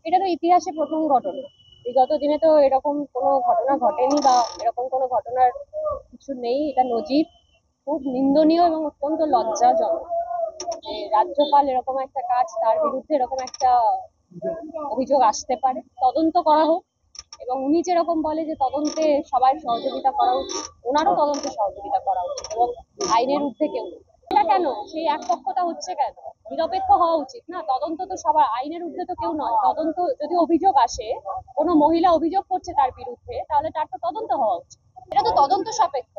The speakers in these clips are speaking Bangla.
এটা তো ইতিহাসে প্রথম ঘটনা। বিগত দিনে তো এরকম কোনো ঘটনা ঘটেনি বা এরকম কোনো ঘটনার কিছু নেই। এটা নজির, খুব নিন্দনীয় এবং অত্যন্ত লজ্জাজনক যে রাজ্যপাল এরকম একটা কাজ, তার বিরুদ্ধে এরকম একটা অভিযোগ আসতে পারে। তদন্ত করা হোক, এবং উনি যেরকম বলে যে তদন্তে সবাই সহযোগিতা করা উচিত, ওনারও তদন্তে সহযোগিতা করা উচিত এবং আইনের ঊর্ধ্বে কেউ নেই। এটা কেন সেই একপক্ষতা হচ্ছে কেন? নিরপেক্ষ হওয়া উচিত না? তদন্ত তো সবার, আইনের ঊর্ধ্বে তো কেউ নয়। তদন্ত যদি অভিযোগ আসে, কোনো মহিলা অভিযোগ করছে তার বিরুদ্ধে, তাহলে তার তো তদন্ত হওয়া উচিত। এটা তো তদন্ত সাপেক্ষ।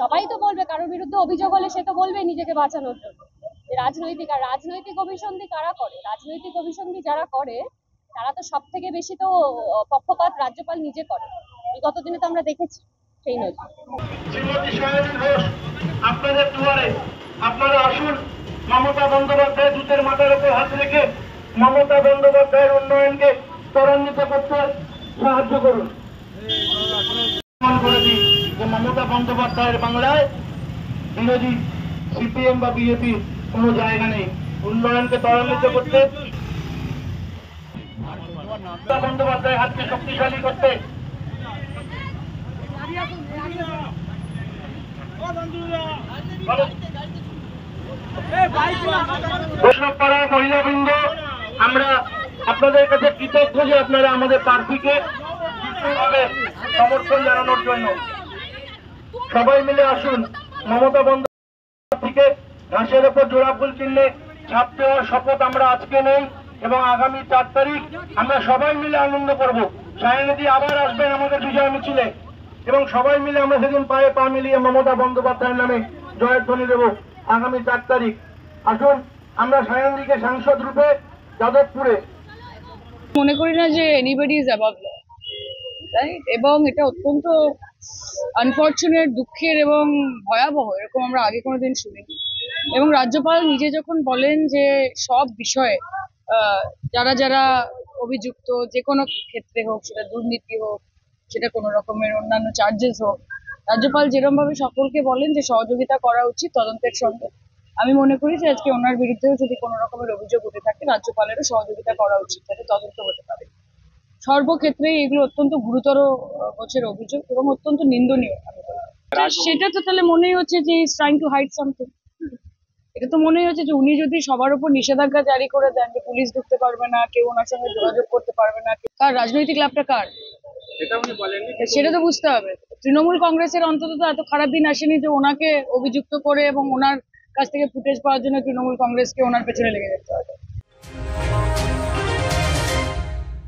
সবাই তো বলবে, কারোর বিরুদ্ধে অভিযোগ হলে সে তো বলবে নিজেকে বাঁচানোর জন্য। রাজনৈতিক অভিসন্ধি কারা করে? রাজনৈতিক অভিসন্ধি যারা করে তারা তো সব থেকে বেশি তো পক্ষপাত রাজ্যপাল নিজে করে। বিগত দিনে তো আমরা দেখেছি সেই নজির। আপনাদের দুয়ারে আপনারা আসুন, মমতা বন্দ্যোপাধ্যায় জুতের মাথার উপর হাত রেখে মমতা বন্দ্যোপাধ্যায়ের উন্নয়নকে ত্বরান্বিত করতে সাহায্য করুন। মমতা বন্দ্যোপাধ্যায়ের বাংলায় বিরোধী সিপিএম বা বিজেপি কোনো জায়গা নেই। উন্নয়নকে ত্বরান্বিত করতে, মমতা বন্দ্যোপাধ্যায়ের হাতকে শক্তিশালী করতে বৈষ্ণবপাড়ার মহিলাবৃন্দ, আমরা আপনাদের কাছে কৃতজ্ঞ যে আপনারা আমাদের প্রার্থীকে সমর্থন জানানোর জন্য। সবাই মিলে আসুন, মমতা বন্দ্যোপাধ্যায়কে ঘাসের ওপর জোড়া ফুল চিহ্নে ছাপ দেওয়ার শপথ আমরা আজকে নেই এবং আগামী 4 তারিখ আমরা সবাই মিলে আনন্দ করব। সায়নিধি আবার আসবেন আমাদের বিজয় মিছিলে এবং সবাই মিলে আমরা সেদিন পায়ে পা মিলিয়ে মমতা বন্দ্যোপাধ্যায়ের নামে জয়ের ধ্বনি দেব আগামী 4 তারিখ। আসুন আমরা সায়নিধিকে সাংসদ রূপে যাদবপুরে। মনে করি না যে anybody is above law, right? এবং এটা অত্যন্ত আনফর্চুনেট, দুঃখের এবং ভয়াবহ। এরকম আমরা আগে কোনোদিন শুনিনি। এবং রাজ্যপাল নিজে যখন বলেন যে সব বিষয়ে যারা যারা অভিযুক্ত, যে কোনো ক্ষেত্রে হোক, সেটা দুর্নীতি হোক, সেটা কোনো রকমের অন্যান্য চার্জেস হোক, রাজ্যপাল যেরকম ভাবে সকলকে বলেন যে সহযোগিতা করা উচিত তদন্তের সঙ্গে, আমি মনে করি যে আজকে ওনার বিরুদ্ধেও যদি কোনো রকমের অভিযোগ উঠে থাকে, রাজ্যপালেরও সহযোগিতা করা উচিত, যাতে তদন্ত হতে পারে। সর্বক্ষেত্রেই এগুলো অত্যন্ত গুরুতর গোছের অভিযোগ এবং অত্যন্ত নিন্দনীয়। সেটা তো তাহলে মনেই হচ্ছে যে is trying to hide something. এটা তো মনেই হচ্ছে যে উনি যদি সবার উপর নিষেধাজ্ঞা জারি করে দেন যে পুলিশ ঢুকতে পারবে না, কেউ ওনার সঙ্গে যোগাযোগ করতে পারবে না, কার রাজনৈতিক লাভটা কার? সেটা তো বুঝতে হবে। তৃণমূল কংগ্রেসের অন্তত তো এত খারাপ দিন আসেনি যে ওনাকে অভিযুক্ত করে এবং ওনার কাছ থেকে ফুটেজ পাওয়ার জন্য তৃণমূল কংগ্রেসকে ওনার পেছনে লেগে যেতে হবে।